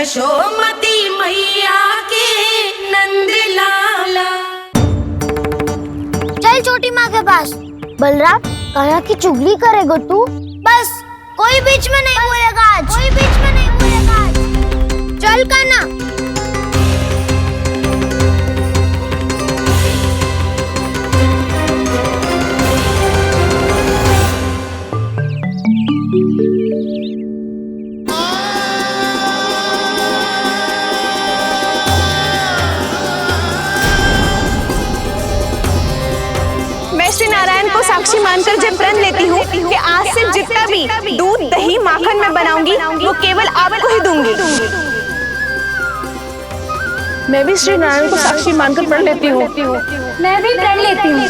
यशोमती मैया के नंद लाला। चल छोटी माँ के पास। बलराम, कान्हा की चुगली करेगा तू? बस, कोई बीच में नहीं बोलेगा आज। कोई बीच में नहीं बोलेगा आज। चल कान्हा। श्री नारायण को साक्षी मानकर जब प्रण लेती हूँ कि आज से जितना भी दूध दही माखन मैं बनाऊंगी वो केवल आपको ही दूंगी। मैं भी श्री नारायण को साक्षी मानकर प्रण लेती हूँ। मैं भी प्रण लेती हूँ।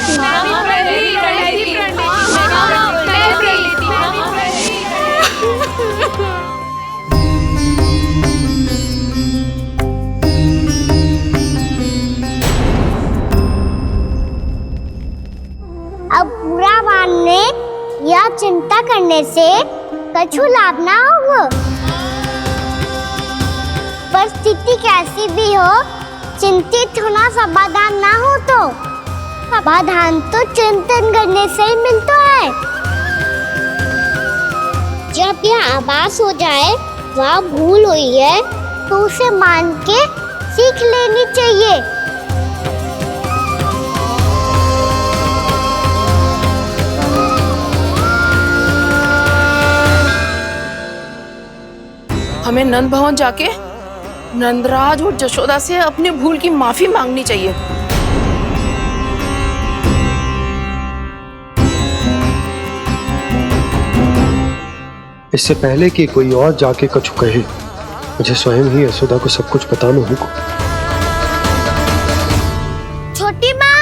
अब बुरा मानने या चिंता करने से कछु लाभ ना होगा। परिस्थिति कैसी भी हो, चिंतित होना समाधान ना हो तो समाधान तो चिंतन करने से ही मिलता है। जब यह आभास हो जाए वह भूल हुई है तो उसे मान के सीख लेनी चाहिए। हमें नंद भवन जाके नंदराज और जशोदा से अपनी भूल की माफी मांगनी चाहिए। इससे पहले कि कोई और जाके कछु कहे, मुझे स्वयं ही यशोदा को सब कुछ बताना होगा। छोटी माँ,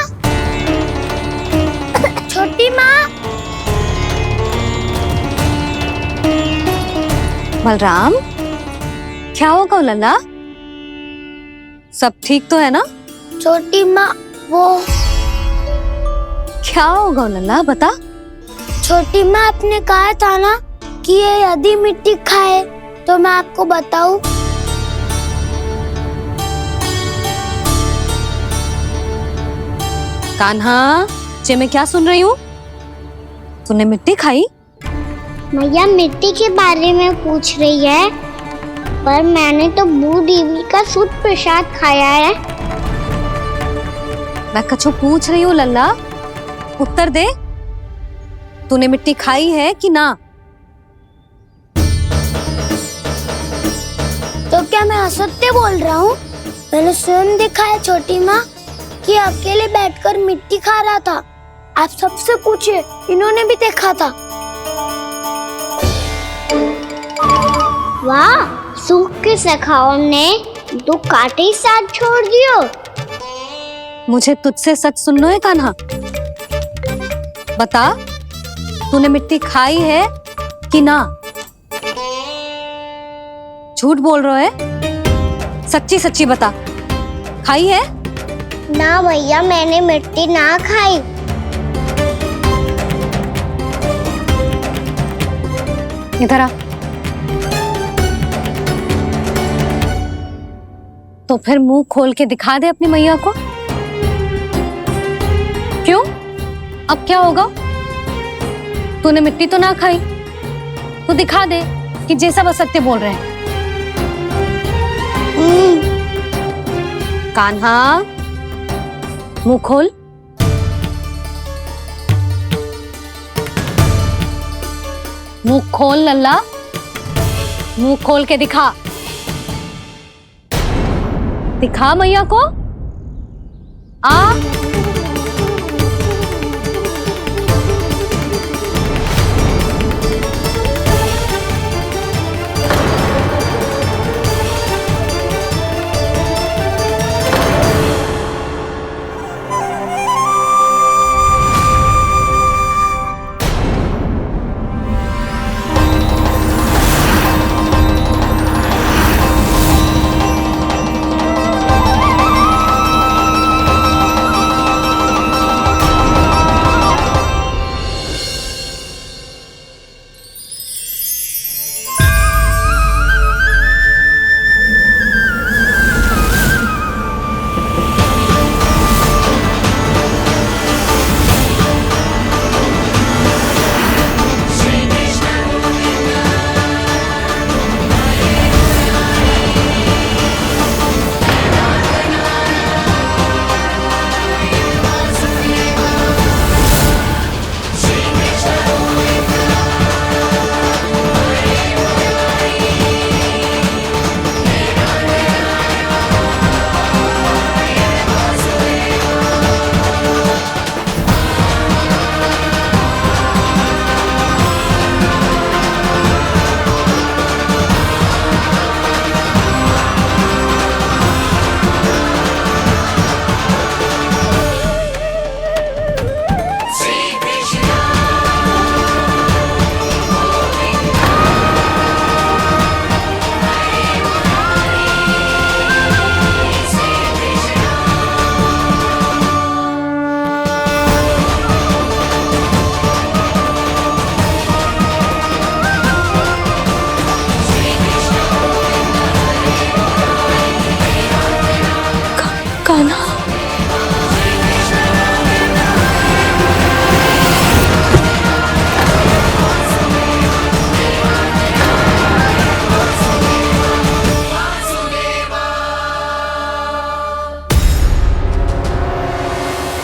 छोटी माँ। बलराम, क्या होगा लल्ला? सब ठीक तो है ना? छोटी माँ, वो क्या होगा लल्ला, बता। छोटी माँ, आपने कहा था ना कि ये यदि मिट्टी खाए तो मैं आपको बताऊं। कान्हा, जे मैं क्या सुन रही हूँ? तूने मिट्टी खाई? मैया मिट्टी के बारे में पूछ रही है, पर मैंने तो भू देवी का शुद्ध प्रसाद खाया है। मैं कछु पूछ रही हूँ लल्ला, उत्तर दे। तूने मिट्टी खाई है कि ना? तो क्या मैं असत्य बोल रहा हूँ? मैंने स्वयं देखा है छोटी माँ कि अकेले बैठकर मिट्टी खा रहा था। आप सबसे पूछिए, इन्होंने भी देखा था। वाह, सूख के सखाओं ने दो कांटे ही साथ छोड़ दियो। मुझे तुझसे सच सुनना है कान्हा। बता, तूने मिट्टी खाई है कि ना? झूठ बोल रहा है, सच्ची सच्ची बता, खाई है? ना भैया, मैंने मिट्टी ना खाई। इधर आ। तो फिर मुंह खोल के दिखा दे अपनी मैया को। क्यों? अब क्या होगा? तूने मिट्टी तो ना खाई, तो दिखा दे कि जे सब असत्य बोल रहे हैं। कान्हा, मुंह खोल। मुंह खोल लल्ला, मुंह खोल के दिखा। दिखा मैया को। आ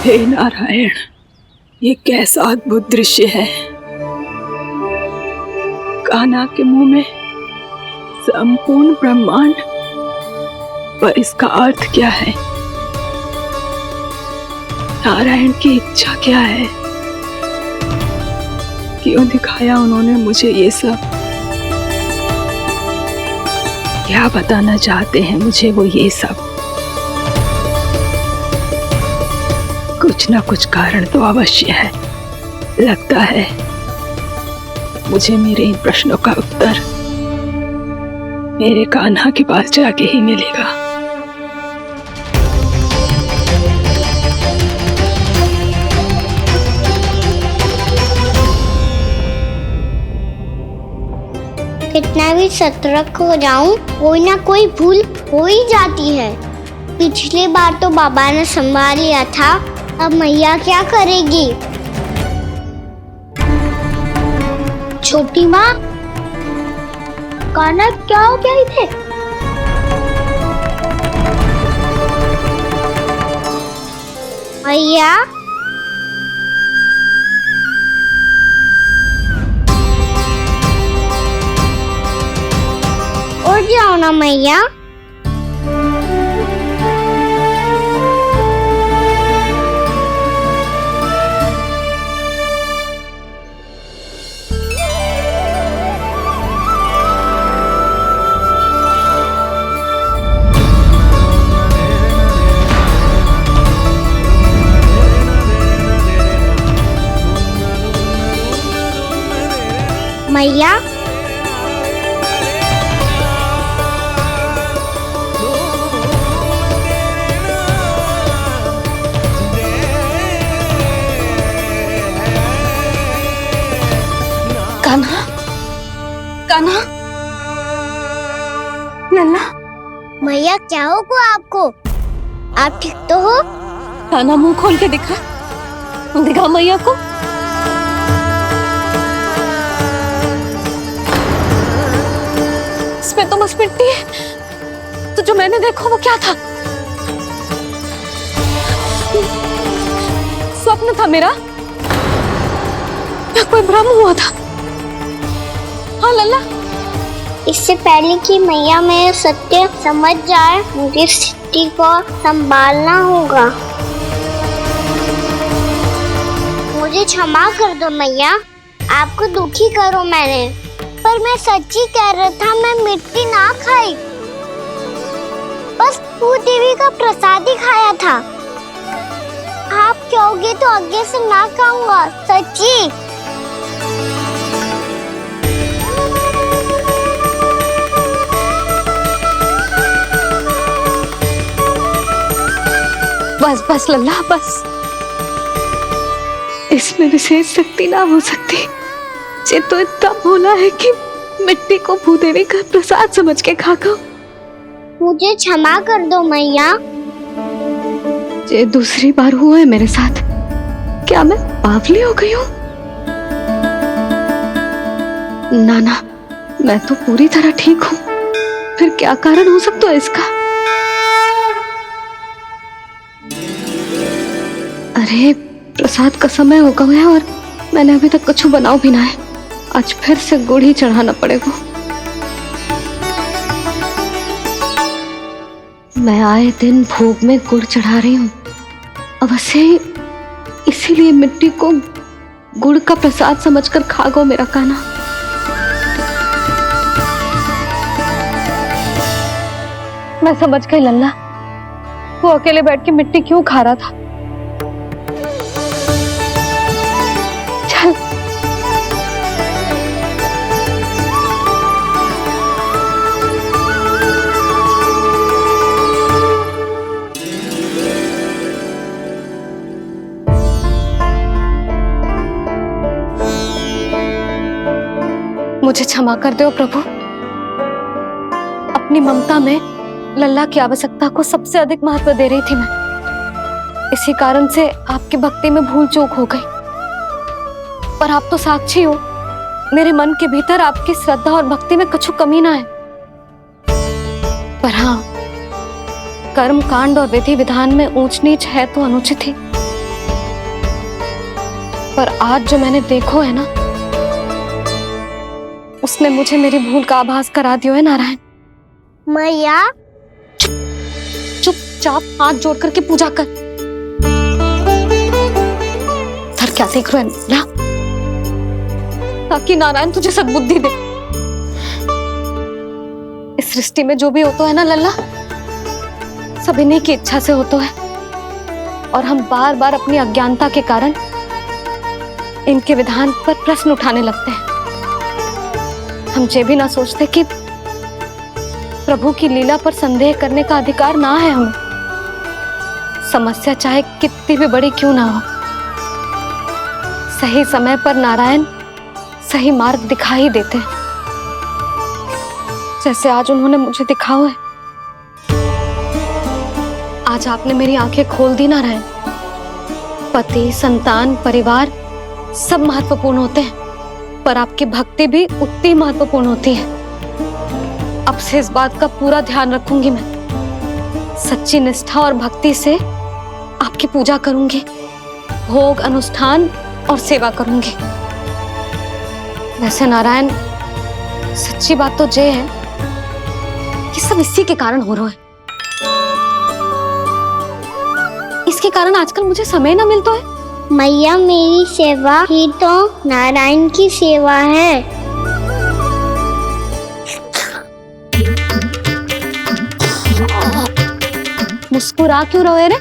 हे नारायण, ये कैसा अद्भुत दृश्य है। कान्हा के मुंह में संपूर्ण ब्रह्मांड, पर इसका अर्थ क्या है? नारायण की इच्छा क्या है? क्यों दिखाया उन्होंने मुझे ये सब? क्या बताना चाहते हैं मुझे वो ये सब? कुछ ना कुछ कारण तो अवश्य है। लगता है मुझे मेरे इन प्रश्नों का उत्तर मेरे कान्हा के पास जाके ही मिलेगा। कितना भी सतर्क हो जाऊं, कोई ना कोई भूल हो ही जाती है। पिछली बार तो बाबा ने संभाल लिया था, अब मैया क्या करेगी? छोटी माँ, कान्हा क्या हो गया इधर? मैया, उठ जाओ ना मैया। मैया, कान्हा, कान्हा, लल्ला। मैया क्या होगा आपको? आप ठीक तो हो? कान्हा मुंह खोल के दिखा, दिखा मैया को। इसमें तो बस मिट्टी है। तो जो मैंने देखा वो क्या था? स्वप्न था मेरा या कोई भ्रम हुआ था? हाँ लल्ला, इससे पहले कि मैया मेरे सत्य समझ जाए, मुझे स्थिति को संभालना होगा। मुझे क्षमा कर दो मैया, आपको दुखी करो मैंने, पर मैं सच्ची कह रहा था। मैं मिट्टी ना खाई, बस भू देवी का प्रसाद ही खाया था। आप कहोगे तो आगे से ना खाऊंगा, सच्ची। बस बस लल्ला, बस। इसमें विशेष शक्ति ना हो सकती। ये तो इतना भोला है कि मिट्टी को भूदेवी का प्रसाद समझ के खागा। मुझे क्षमा कर दो मैया। ये दूसरी बार हुआ है मेरे साथ। क्या मैं बावली हो गई हूँ? ना ना, मैं तो पूरी तरह ठीक हूँ। फिर क्या कारण हो सकता है इसका? अरे प्रसाद का समय हो गया है और मैंने अभी तक कुछ बनाओ भी ना है। आज फिर से गुड़ ही चढ़ाना पड़ेगा। मैं आए दिन भोग में गुड़ चढ़ा रही हूँ, अवश्य इसीलिए मिट्टी को गुड़ का प्रसाद समझकर खागो मेरा कान्हा। मैं समझ गई लल्ला, वो अकेले बैठ के मिट्टी क्यों खा रहा था। चल मुझे क्षमा कर दो प्रभु। अपनी ममता में लल्ला की आवश्यकता को सबसे अधिक महत्व दे रही थी मैं। इसी कारण से आपकी भक्ति में भूल चूक हो गई। पर आप तो साक्षी हो, मेरे मन के भीतर आपकी श्रद्धा और भक्ति में कछु कमी ना है। पर हाँ, कर्म कांड और विधि विधान में ऊंच नीच है तो अनुचित ही। पर आज जो मैंने देखो है ना, उसने मुझे मेरी भूल का आभास करा दियो है नारायण। मैया चुपचाप हाथ जोड़ करके पूजा कर। सर क्या देख रहे हैं ना, ताकि नारायण तुझे सद्बुद्धि दे। इस सृष्टि में जो भी होता है ना लल्ला, सब इन्हीं की इच्छा से होता है, और हम बार बार अपनी अज्ञानता के कारण इनके विधान पर प्रश्न उठाने लगते हैं। हम ये भी ना सोचते कि प्रभु की लीला पर संदेह करने का अधिकार ना है हमें। समस्या चाहे कितनी भी बड़ी क्यों ना हो, सही समय पर नारायण सही मार्ग दिखा ही देते हैं, जैसे आज उन्होंने मुझे दिखाओ है। आज आपने मेरी आंखें खोल दी नारायण। पति, संतान, परिवार सब महत्वपूर्ण होते हैं, पर आपकी भक्ति भी उतनी महत्वपूर्ण होती है। अब से इस बात का पूरा ध्यान रखूंगी मैं। सच्ची निष्ठा और भक्ति से आपकी पूजा करूंगी, भोग, अनुष्ठान और सेवा करूंगी। वैसे नारायण, सच्ची बात तो ये है कि सब इसी के कारण हो रहा है। इसके कारण आजकल मुझे समय ना मिलता है। मैया, मेरी सेवा ही तो नारायण की सेवा है। मुस्कुरा क्यों रहे रे?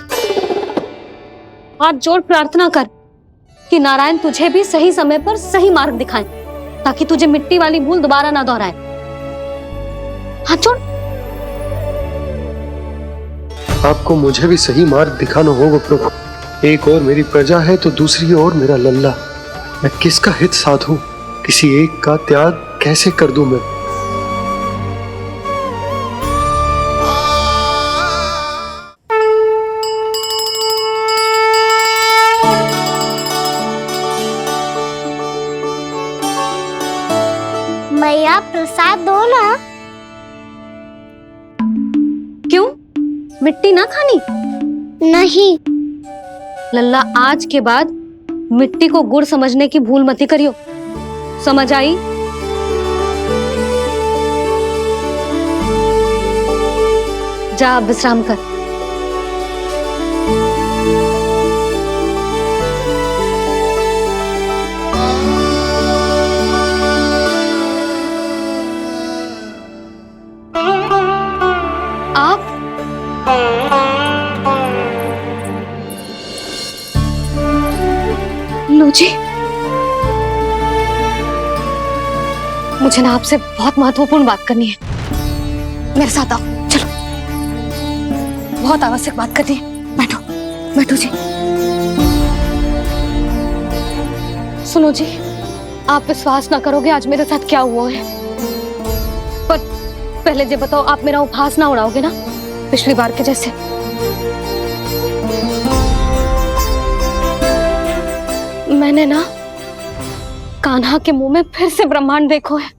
हाथ जोड़ प्रार्थना कर कि नारायण तुझे भी सही समय पर सही मार्ग दिखाएं, ताकि तुझे मिट्टी वाली भूल दोबारा ना दोहराए। हाथ जोड़। आपको मुझे भी सही मार्ग दिखाना होगा प्रभु। एक और मेरी प्रजा है तो दूसरी ओर मेरा लल्ला। मैं किसका हित साधूं? किसी एक का त्याग कैसे कर दूं मैं? मैया, प्रसाद दो ना। क्यों? मिट्टी ना खानी? नहीं। लल्ला, आज के बाद मिट्टी को गुड़ समझने की भूल मत करियो। समझ आई? जा, विश्राम कर। आप लो जी, मुझे ना आपसे बहुत महत्वपूर्ण बात करनी है। मेरे साथ आओ, चलो। बहुत आवश्यक बात करनी है। बैठो, बैठो जी। सुनो जी, आप विश्वास ना करोगे आज मेरे साथ क्या हुआ है। पर पहले ये बताओ, आप मेरा उपहास ना उड़ाओगे ना, पिछली बार के जैसे? मैंने ना कान्हा के मुंह में फिर से ब्रह्मांड देखो है।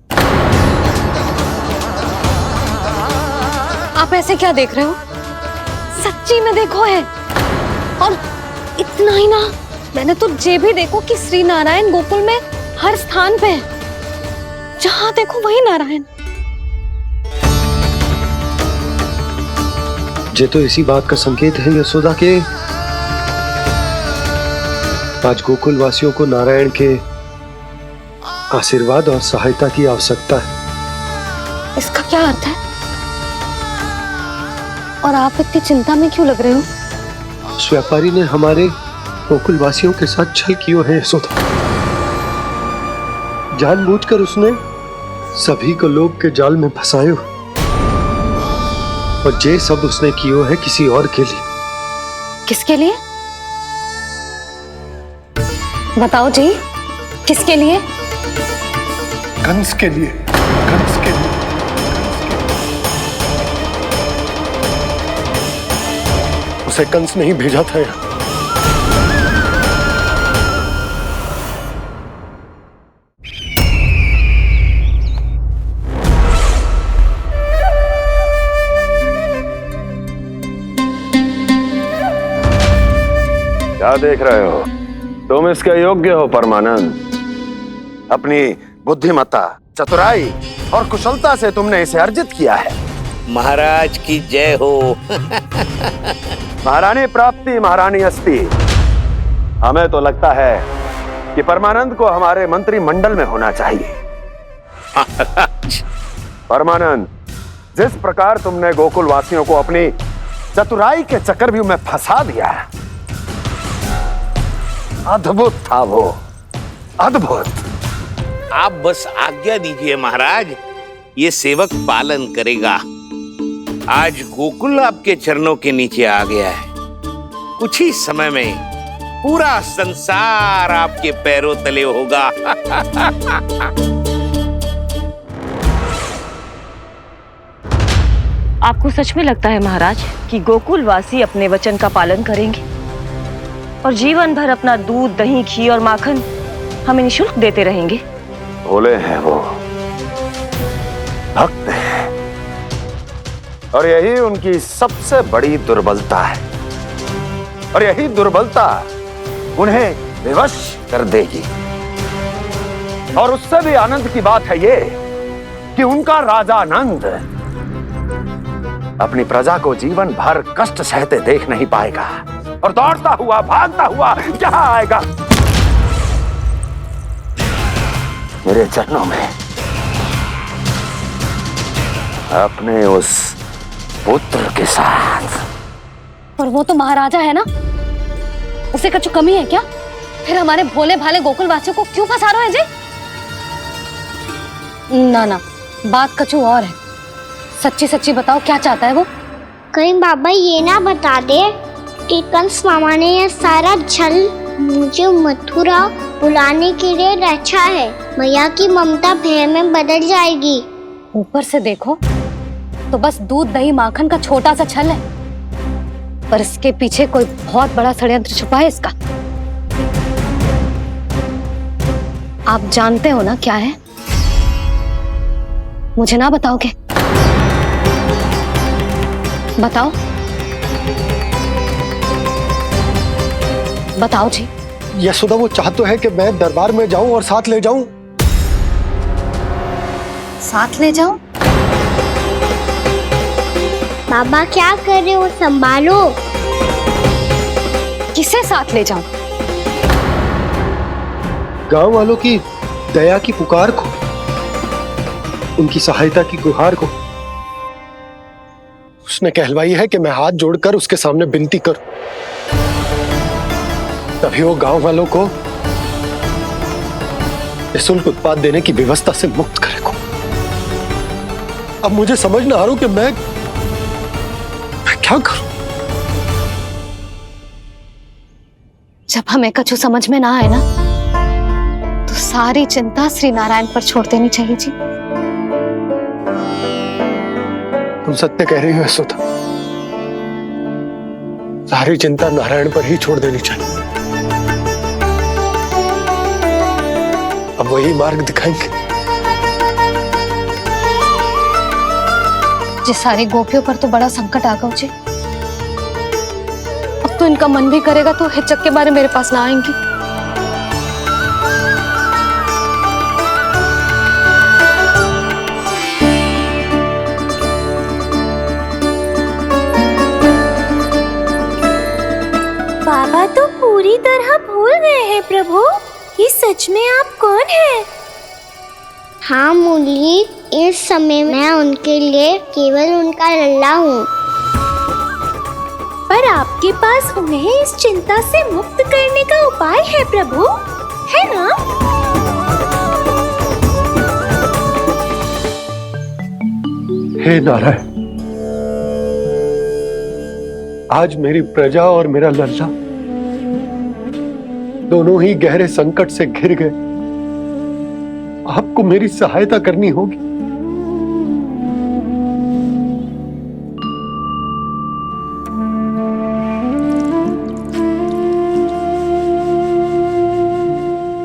आप ऐसे क्या देख रहे हो? सच्ची में देखो है। और इतना ही ना, मैंने तो ये भी देखो कि श्री नारायण गोकुल में हर स्थान पे है। जहां देखो वही नारायण। ये तो इसी बात का संकेत है यशोदा के आज गोकुल वासियों को नारायण के आशीर्वाद और सहायता की आवश्यकता है। इसका क्या अर्थ है? और आप इतनी चिंता में क्यों लग रहे हो? उस व्यापारी ने हमारे गोकुल वासियों के साथ छल किया है यशोदा। जानबूझकर उसने सभी को लोभ के जाल में फंसायो, और ये सब उसने किया है किसी और के लिए। किसके लिए? बताओ जी, किसके लिए? कंस के लिए। कंस के लिए। उसे कंस नहीं भेजा था यहाँ। क्या देख रहे हो? तुम इसके योग्य हो परमानंद। अपनी बुद्धिमत्ता, चतुराई और कुशलता से तुमने इसे अर्जित किया है। महाराज की जय हो। महारानी प्राप्ति महारानी अस्ति। हमें तो लगता है कि परमानंद को हमारे मंत्रिमंडल में होना चाहिए। परमानंद, जिस प्रकार तुमने गोकुल वासियों को अपनी चतुराई के चक्रव्यूह में फंसा दिया, अद्भुत था वो, अद्भुत। आप बस आज्ञा दीजिए महाराज, ये सेवक पालन करेगा। आज गोकुल आपके चरणों के नीचे आ गया है। कुछ ही समय में पूरा संसार आपके पैरों तले होगा। आपको सच में लगता है महाराज कि गोकुलवासी अपने वचन का पालन करेंगे और जीवन भर अपना दूध, दही, घी और माखन हमें निःशुल्क देते रहेंगे? भोले हैं वो, भक्त हैं, और यही उनकी सबसे बड़ी दुर्बलता है। और यही दुर्बलता उन्हें विवश कर देगी। और उससे भी आनंद की बात है ये कि उनका राजा नंद अपनी प्रजा को जीवन भर कष्ट सहते देख नहीं पाएगा और दौड़ता हुआ, भागता हुआ यहां आएगा मेरे चरणों में, अपने उस पुत्र के साथ। और वो तो महाराजा है ना, उसे कछु कमी है क्या? फिर हमारे भोले भाले गोकुल वासियों को क्यों फंसा रहे हो जी? ना ना, बात कछु और है। सच्ची सच्ची बताओ, क्या चाहता है वो? कहीं बाबा ये ना बता दे कि कंस मामा ने यह सारा छल मुझे मथुरा बुलाने के लिए रचा है। मैया की ममता भय में बदल जाएगी। ऊपर से देखो तो बस दूध, दही, माखन का छोटा सा छल है, पर इसके पीछे कोई बहुत बड़ा षड्यंत्र छुपा है इसका। आप जानते हो ना क्या है? मुझे ना बताओगे? बताओ बताओ जी। यशोदा, वो चाह तो है कि मैं दरबार में जाऊं और साथ ले जाऊं। साथ ले जाओ? बाबा क्या कर रहे हो, संभालो। किसे साथ ले जाऊं? गांव वालों की दया की पुकार को, उनकी सहायता की गुहार को। उसने कहलवाई है कि मैं हाथ जोड़कर उसके सामने विनती करूं, तभी वो गांव वालों को निःशुल्क उत्पाद देने की व्यवस्था से मुक्त करेगा। अब मुझे समझ ना आ रहा कि मैं क्या करूं। जब हमें कछु समझ में ना आए ना, तो सारी चिंता श्री नारायण पर छोड़ देनी चाहिए जी। तुम सत्य कह रही हो यशोदा, सारी चिंता नारायण पर ही छोड़ देनी चाहिए। अब वही मार्ग दिखाएंगे। जिस सारी गोपियों पर तो बड़ा संकट आ गया जी। अब तो इनका मन भी करेगा तो हिचक के बारे मेरे पास ना आएंगी। बाबा तो पूरी तरह भूल गए हैं प्रभु, ये सच में आप कौन हैं? हाँ मुरली, इस समय मैं उनके लिए केवल उनका लल्ला हूँ। पर आपके पास उन्हें इस चिंता से मुक्त करने का उपाय है प्रभु, है ना? हे नारायण, आज मेरी प्रजा और मेरा लल्ला दोनों ही गहरे संकट से घिर गए। आपको मेरी सहायता करनी होगी।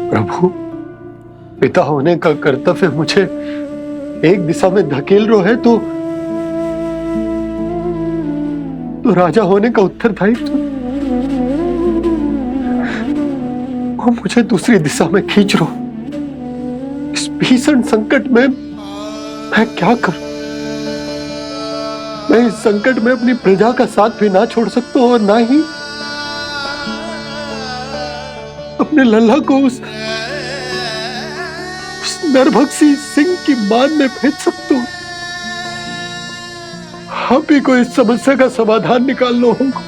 प्रभु, पिता होने का कर्तव्य मुझे एक दिशा में धकेल रहा है तो राजा होने का उत्तरदायित्व वो मुझे दूसरी दिशा में खींच रहा। इस भीषण संकट में मैं क्या करूं? मैं इस संकट में अपनी प्रजा का साथ भी ना छोड़ सकता हूं और ना ही अपने लल्ला को उस नरभक्षी सिंह की मान में भेज सकता हूं। आप ही को इस समस्या का समाधान निकालना होगा।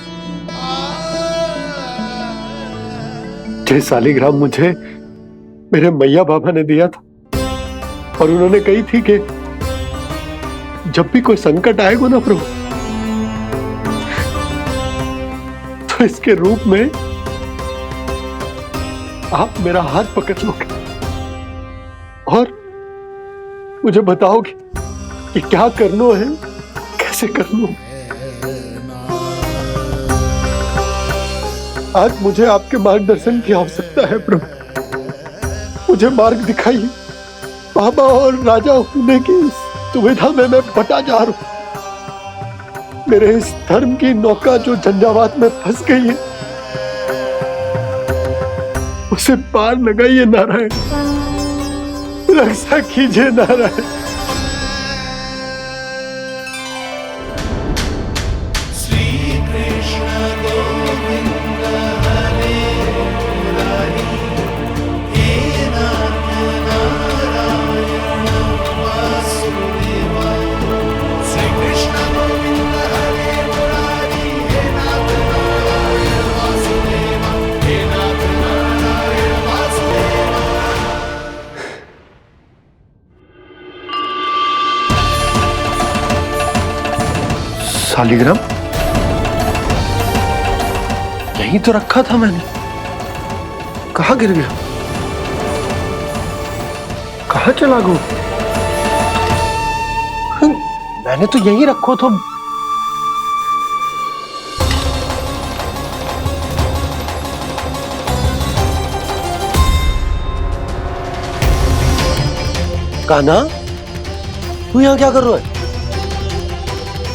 जय शालिग्राम मुझे मेरे मैया बाबा ने दिया था और उन्होंने कही थी कि जब भी कोई संकट आएगा ना प्रभु, तो इसके रूप में आप मेरा हाथ पकड़ लोगे और मुझे बताओगे कि क्या करना है, कैसे करना है। आज मुझे आपके मार्गदर्शन की आवश्यकता है प्रभु। मुझे मार्ग दिखाइए। बाबा और राजा होने की दुविधा में मैं बटा जा रहा हूं। मेरे इस धर्म की नौका जो झंझावात में फंस गई है, उसे पार लगाइए नारायण। रक्षा कीजिए नारायण। शालिग्राम यहीं तो रखा था मैंने। कहाँ गिर गया? कहाँ चला गया? मैंने तो यहीं रखो था। कान्हा, तू यहाँ क्या कर रहा है?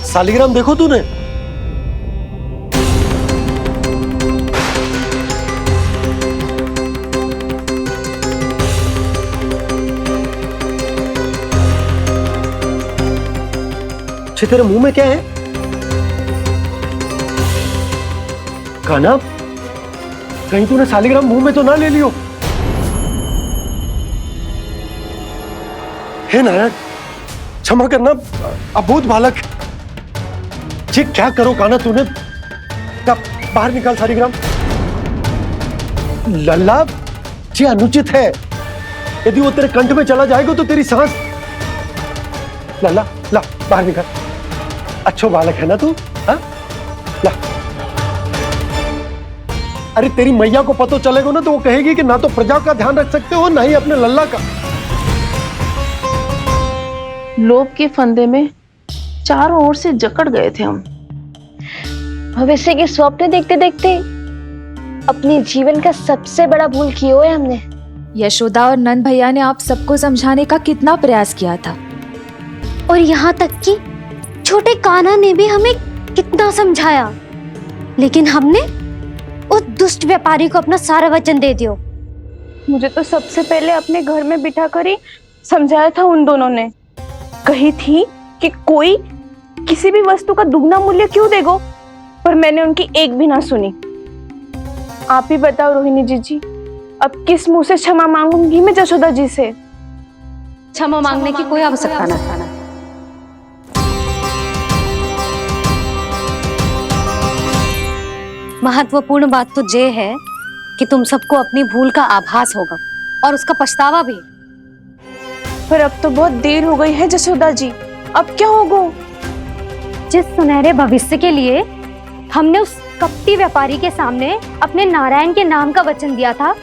शालिग्राम देखो तूने? तेरे मुंह में क्या है? कान्हा, कहीं तूने शालिग्राम मुंह में तो ना ले लियो? हे नारायण, क्षमा करना, अबोध बालक। जी क्या करो कान्हा तूने? बाहर निकाल शालिग्राम। लल्ला, जी अनुचित है। यदि वो तेरे कंठ में चला जाएगा तो तेरी सांस। लल्ला, ला बाहर निकाल। अच्छो बालक है ना तू? हाँ, ला। अरे तेरी मैया को पता चलेगा ना तो वो कहेगी कि ना तो प्रजा का ध्यान रख सकते हो ना ही अपने लल्ला का। लोभ के फंदे में चारों ओर से जकड़ गए थे हम। भविष्य के स्वप्न देखते देखते अपने जीवन का सबसे बड़ा भूल किया है हमने। यशोदा और नंद भैया ने आप सबको समझाने का कितना प्रयास किया था, और यहाँ तक कि छोटे कान्हा ने भी हमें कितना समझाया, लेकिन हमने उस दुष्ट व्यापारी को अपना सारा वचन दे दिया। मुझे तो सबसे पहले अपने घर में बिठा कर ही समझाया था उन दोनों ने। कही थी कि कोई किसी भी वस्तु का दुगना मूल्य क्यों देगो, पर मैंने उनकी एक भी ना सुनी। आप ही बताओ रोहिणी जी, अब किस मुंह से क्षमा मांगूंगी मैं जशोदा जी से? क्षमा मांगने की कोई आवश्यकता ना था। महत्वपूर्ण बात तो ये है कि तुम सबको अपनी भूल का आभास होगा और उसका पछतावा भी। पर अब तो बहुत देर हो गई है जशोदा जी, अब क्या होगा? जिस सुनहरे भविष्य के लिए हमने उस कपटी व्यापारी के सामने अपने नारायण के नाम का वचन दिया था,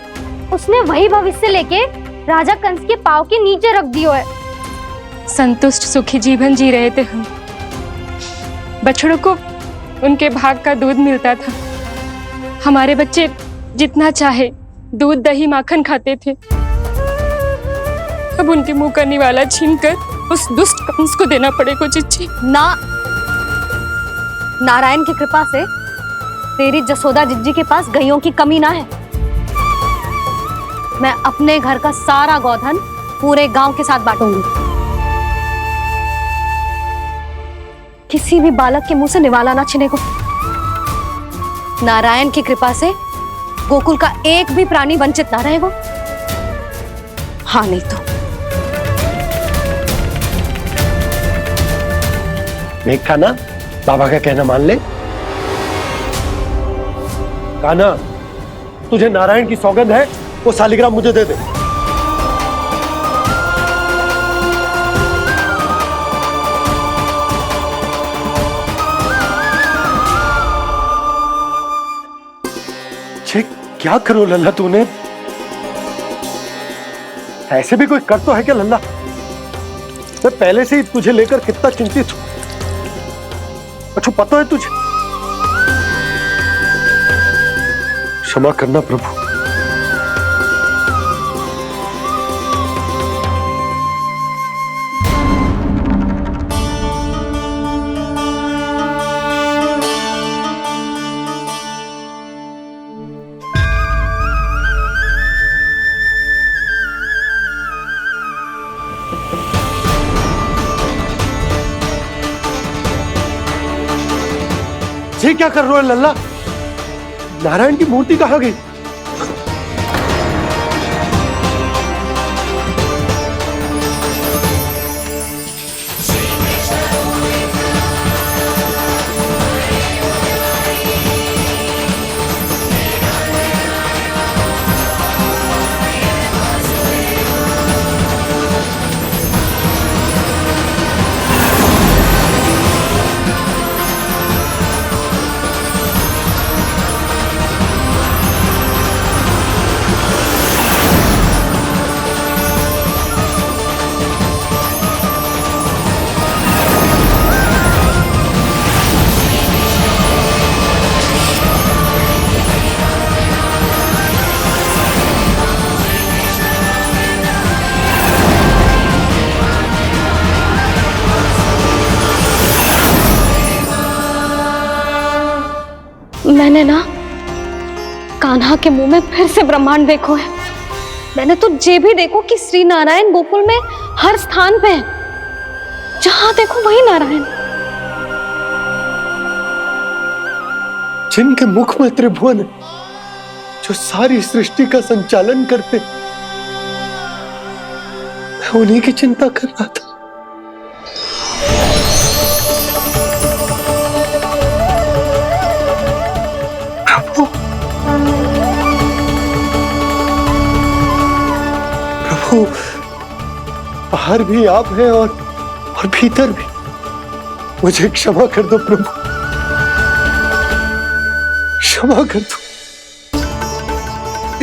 उसने वही भविष्य लेके राजा कंस के पांव के नीचे रख दियो है। संतुष्ट सुखी जीवन जी रहे थे हम। बछड़ों को उनके भाग का दूध मिलता था। हमारे बच्चे जितना चाहे दूध दही माखन खाते थे। अब उनके मुंह का निवाला छीनकर उस दुष्ट कंस को देना पड़ेगा चिच्ची। ना, नारायण की कृपा से तेरी जसोदा जिज्जी के पास गइयों की कमी ना है। मैं अपने घर का सारा गोधन पूरे गांव के साथ बांटूंगी। किसी भी बालक के मुंह से निवाला ना छिने को। नारायण की कृपा से गोकुल का एक भी प्राणी वंचित ना रहेगा। हाँ नहीं तो देख कान्हा, बाबा का कहना मान ले। कान्हा, तुझे नारायण की सौगंध है, वो शालिग्राम मुझे दे दे। ये क्या करो लल्ला तूने? ऐसे भी कोई कर तो है क्या लल्ला? मैं पहले से ही तुझे लेकर कितना चिंतित हूं। अच्छा पता है तुझे? क्षमा करना प्रभु। ये क्या कर रहे हो लल्ला? नारायण की मूर्ति कहाँ गई? मैंने ना कान्हा के मुंह में फिर से ब्रह्मांड देखो है। मैंने तो ये भी देखो कि श्री नारायण गोकुल में हर स्थान पे है। जहां देखो वही नारायण। जिनके मुख में त्रिभुवन है, जो सारी सृष्टि का संचालन करते, मैं उन्हीं की चिंता कर रहा था। प्रभु, बाहर भी आप हैं और भीतर भी। मुझे क्षमा कर दो प्रभु, क्षमा कर दो।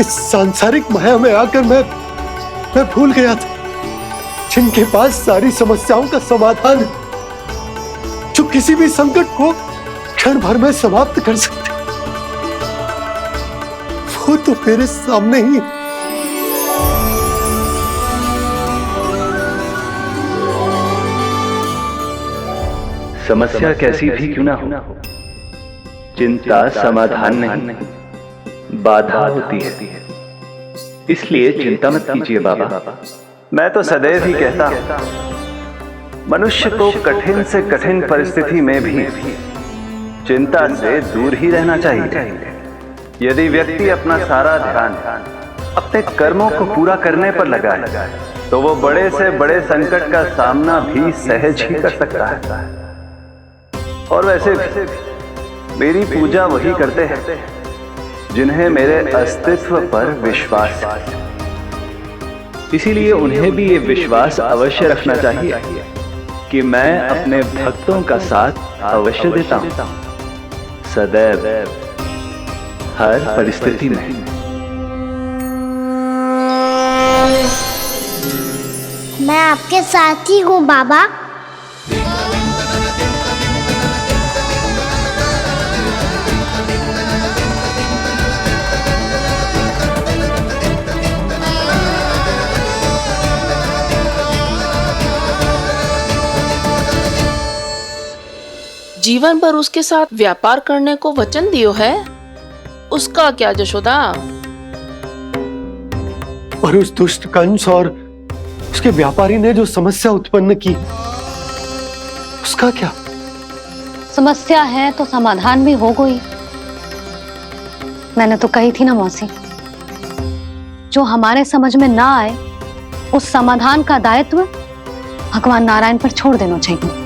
इस सांसारिक माया में आकर मैं भूल गया था जिनके पास सारी समस्याओं का समाधान है, जो किसी भी संकट को क्षण भर में समाप्त कर सकते, वो तो मेरे सामने ही है। समस्या कैसी भी क्यों ना हो, चिंता समाधान नहीं, बाधा होती है। इसलिए चिंता मत कीजिए बाबा। मैं तो सदैव ही कहता हूं, मनुष्य को कठिन से कठिन परिस्थिति में भी चिंता से दूर ही रहना चाहिए। यदि व्यक्ति अपना सारा ध्यान अपने कर्मों को पूरा करने पर लगाए, तो वो बड़े से बड़े संकट का सामना भी सहज ही कर सकता है। और वैसे भी मेरी पूजा वही करते हैं जिन्हें मेरे अस्तित्व पर विश्वास है। इसीलिए उन्हें भी ये विश्वास अवश्य रखना चाहिए कि मैं अपने भक्तों का साथ अवश्य देता हूं, सदैव, हर परिस्थिति में। मैं आपके साथ ही हूँ बाबा। जीवन भर उसके साथ व्यापार करने को वचन दियो है, उसका क्या जशोदा? और उस दुष्ट कंस और उसके व्यापारी ने जो समस्या उत्पन्न की, उसका क्या? समस्या है तो समाधान भी हो गई। मैंने तो कही थी ना मौसी, जो हमारे समझ में ना आए उस समाधान का दायित्व भगवान नारायण पर छोड़ देना चाहिए।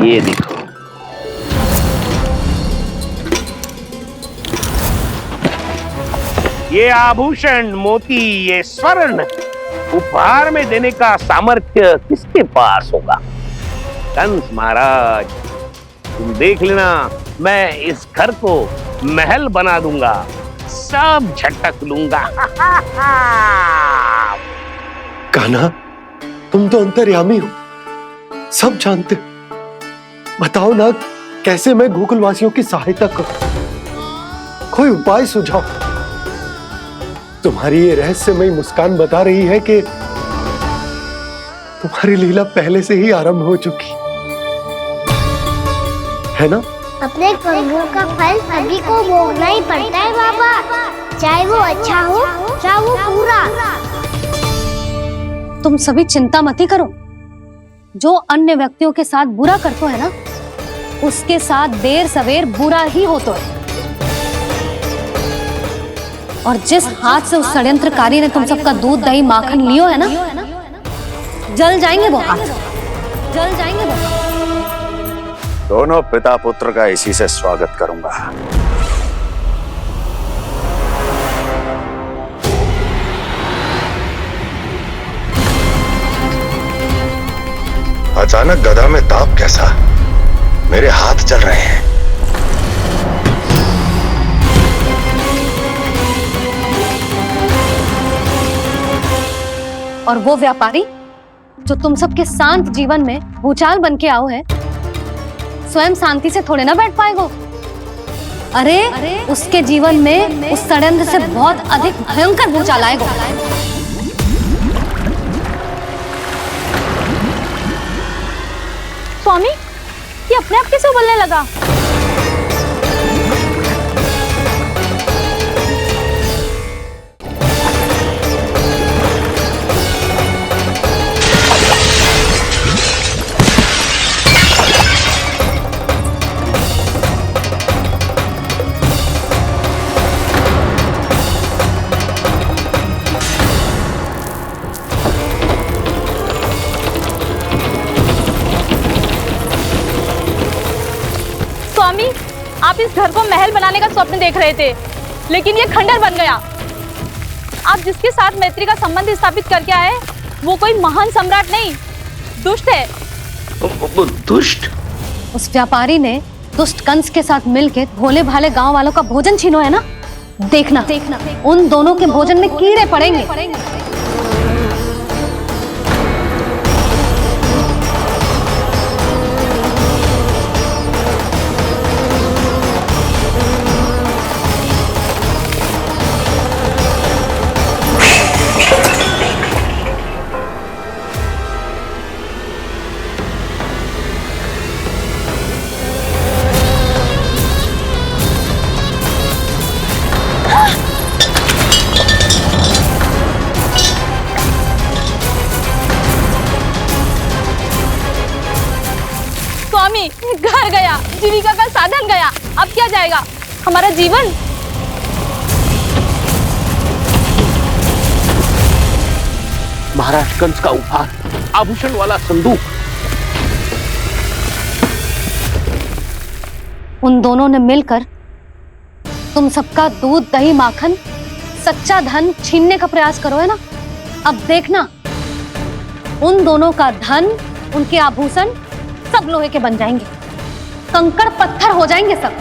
ये देखो, ये आभूषण, मोती, ये स्वर्ण उपहार में देने का सामर्थ्य किसके पास होगा? कंस महाराज, तुम देख लेना, मैं इस घर को महल बना दूंगा, सब झटक लूंगा। कान्हा, तुम तो अंतर्यामी हो, सब जानते हो। बताओ ना, कैसे मैं गोकुलवासियों की सहायता करूं? कोई उपाय सुझाओ। तुम्हारी ये रहस्यमयी मुस्कान बता रही है कि तुम्हारी लीला पहले से ही आरंभ हो चुकी है ना? अपने कर्मों का फल सभी को भोगना ही पड़ता है बाबा, चाहे वो अच्छा हो चाहे वो बुरा। तुम सभी चिंता मत ही करो। जो अन्य व्यक्तियों के साथ बुरा करते है ना, उसके साथ देर सवेर बुरा ही होता है। और जिस हाथ से उस षड्यंत्रकारी ने तुम सबका दूध दही माखन लियो है ना, जल जाएंगे वो हाथ, जल जाएंगे वो हाथ। दोनों पिता पुत्र का इसी से स्वागत करूंगा। अचानक गदा में ताप कैसा? मेरे हाथ जल रहे हैं। और वो व्यापारी जो तुम सबके शांत जीवन में भूचाल बन के आओ है, स्वयं शांति से थोड़े ना बैठ पाएगो। अरे उसके जीवन में उस षड्यंत्र से बहुत अधिक भयंकर भूचाल आएगा। स्वामी, ये अपने आप कैसे उबलने लगा? स्वामी, आप इस घर को महल बनाने का स्वप्न देख रहे थे, लेकिन ये खंडर बन गया। आप जिसके साथ मैत्री का संबंध स्थापित करके आए, वो कोई महान सम्राट नहीं, दुष्ट है। वो दुष्ट? उस व्यापारी ने दुष्ट कंस के साथ मिलकर भोले भाले गांव वालों का भोजन छीनो है ना। देखना उन दोनों के भोजन में कीड़े पड़ेंगे। स्वामी, घर गया, जीविका का साधन गया, अब क्या जाएगा हमारा जीवन? महाराज कंस का उपहार, आभूषण वाला संदूक। उन दोनों ने मिलकर तुम सबका दूध दही माखन सच्चा धन छीनने का प्रयास करो है ना। अब देखना, उन दोनों का धन, उनके आभूषण सब लोहे के बन जाएंगे, कंकड़ पत्थर हो जाएंगे सब,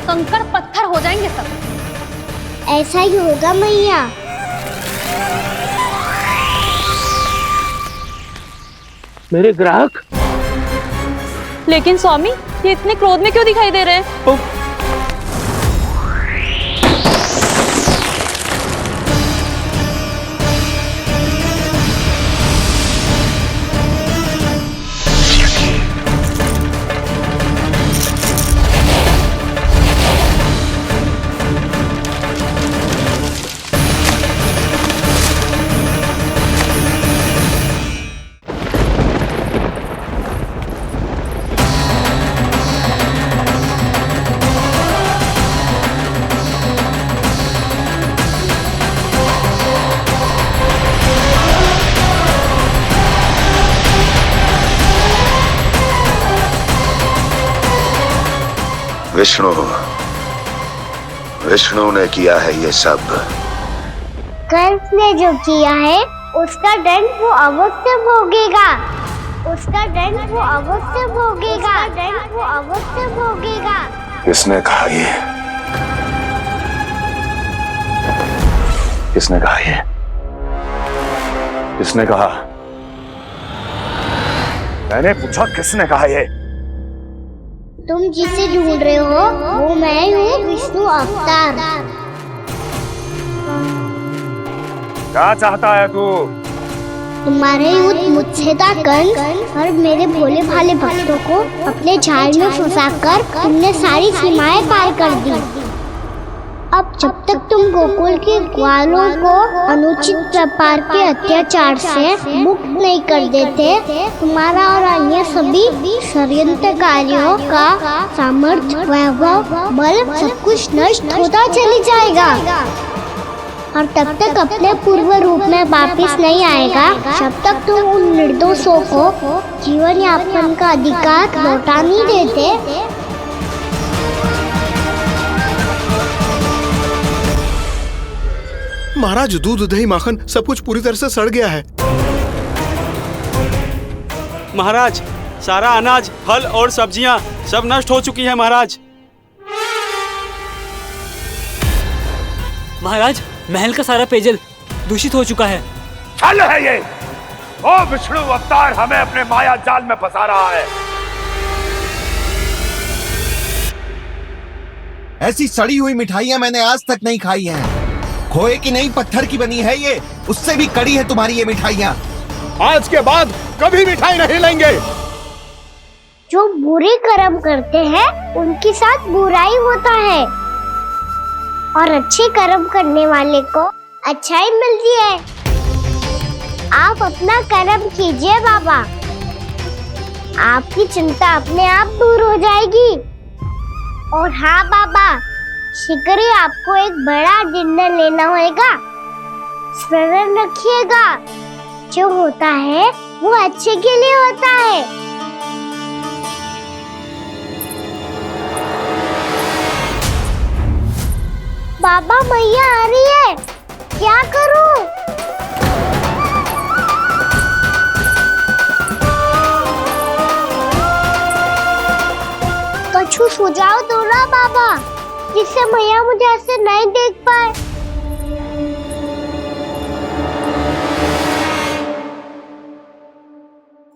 कंकड़ पत्थर हो जाएंगे सब। ऐसा ही होगा मैया। मेरे ग्राहक? लेकिन स्वामी, ये इतने क्रोध में क्यों दिखाई दे रहे हैं? विष्णु ने किया है ये सब। कंस ने जो किया है उसका दंड वो अवश्य भोगेगा। उसका दंड वो अवश्य भोगेगा। दंड वो अवश्य भोगेगा। किसने कहा ये? किसने कहा ये? किसने कहा? मैंने पूछा किसने कहा ये? तुम जिसे ढूंढ रहे हो वो मैं हूँ, विष्णु अवतार। क्या चाहता है तू? तुम्हारे युद्ध मुझसे था कंस, और मेरे भोले भाले भक्तों को अपने जाल में फंसाकर तुमने सारी सीमाएं पार कर दी। अब जब तक तुम गोकुल के ग्वालों को अनुचित प्रकार के अत्याचार से मुक्त नहीं कर देते, तुम्हारा और अन्य सभी षड्यंत्रकारियों का सामर्थ्य, वैभव, बल सब कुछ नष्ट होता चली जाएगा। और तब तक अपने पूर्व रूप में वापिस नहीं आएगा जब तक तुम उन निर्दोषों को जीवन यापन का अधिकार लौटा नहीं देते। महाराज, दूध, दही, माखन सब कुछ पूरी तरह से सड़ गया है। महाराज, सारा अनाज, फल और सब्जियां सब नष्ट हो चुकी है महाराज। महाराज, महल का सारा पेयजल दूषित हो चुका है। छल है ये। ओ विष्णु अवतार हमें अपने माया जाल में फंसा रहा है। ऐसी सड़ी हुई मिठाइयां मैंने आज तक नहीं खाई हैं। खोए की नहीं, पत्थर की बनी है ये। उससे भी कड़ी है तुम्हारी ये मिठाइयां। आज के बाद कभी मिठाई नहीं लेंगे। जो बुरे कर्म करते हैं उनके साथ बुराई होता है, और अच्छे कर्म करने वाले को अच्छाई मिलती है। आप अपना कर्म कीजिए बाबा, आपकी चिंता अपने आप दूर हो जाएगी। और हाँ बाबा, शीघ्र ही आपको एक बड़ा डिनर लेना होगा। स्मरण रखिएगा, जो होता है वो अच्छे के लिए होता है। बाबा, मैया आ रही है, क्या करूं? कछु सुझाव दो ना बाबा, जिससे मैया मुझे ऐसे नहीं देख पाए।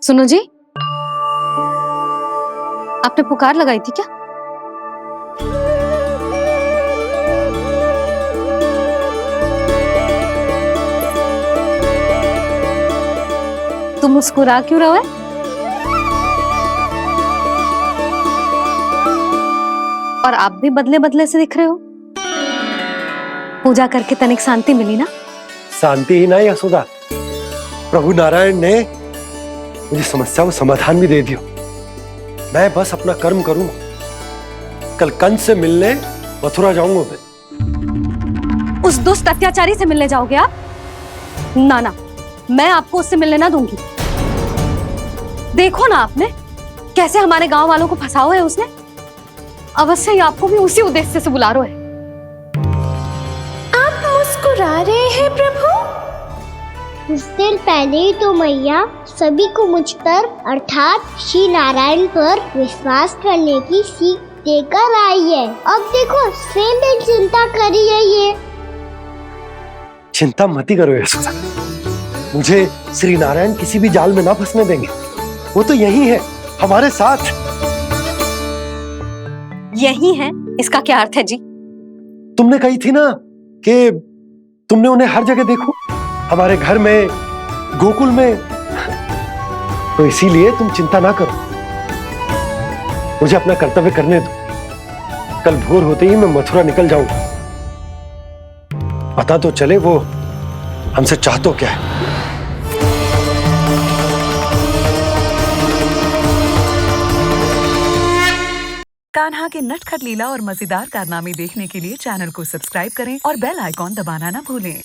सुनो जी, आपने पुकार लगाई थी क्या? तुम मुस्कुरा क्यों रहे हो? और आप भी बदले बदले से दिख रहे हो। पूजा करके तनिक शांति मिली ना? शांति ही नहीं यशोदा, प्रभु नारायण ने मुझे समस्या को समाधान भी दे दिया। मैं बस अपना कर्म करूं। कल कंस से मिलने मथुरा जाऊंगा मैं। उस दुष्ट अत्याचारी से मिलने जाओगे आप? ना ना, मैं आपको उससे मिलने ना दूंगी। देखो ना आपने कैसे हमारे गांव वालों को फंसाओ है उसने। अवश्य ही आपको भी उसी उद्देश्य से बुला रहा है। आप मुस्कुरा रहे हैं प्रभु? कुछ देर पहले ही तो मैया सभी को मुझ पर अर्थात श्री नारायण पर विश्वास करने की सीख देकर आई है। अब देखो स्वयं भी चिंता करी है ये। चिंता मत करो यशोदा, मुझे श्री नारायण किसी भी जाल में ना फंसने देंगे। वो तो यही है हमारे साथ। यही है, इसका क्या अर्थ है जी? तुमने कही थी ना कि तुमने उन्हें हर जगह देखो, हमारे घर में, गोकुल में। तो इसीलिए तुम चिंता ना करो, मुझे अपना कर्तव्य करने दो। कल भोर होते ही मैं मथुरा निकल जाऊंगा। पता तो चले वो हमसे चाहतो क्या है। कान्हा के नटखट लीला और मजेदार कारनामे देखने के लिए चैनल को सब्सक्राइब करें और बेल आइकॉन दबाना ना भूलें।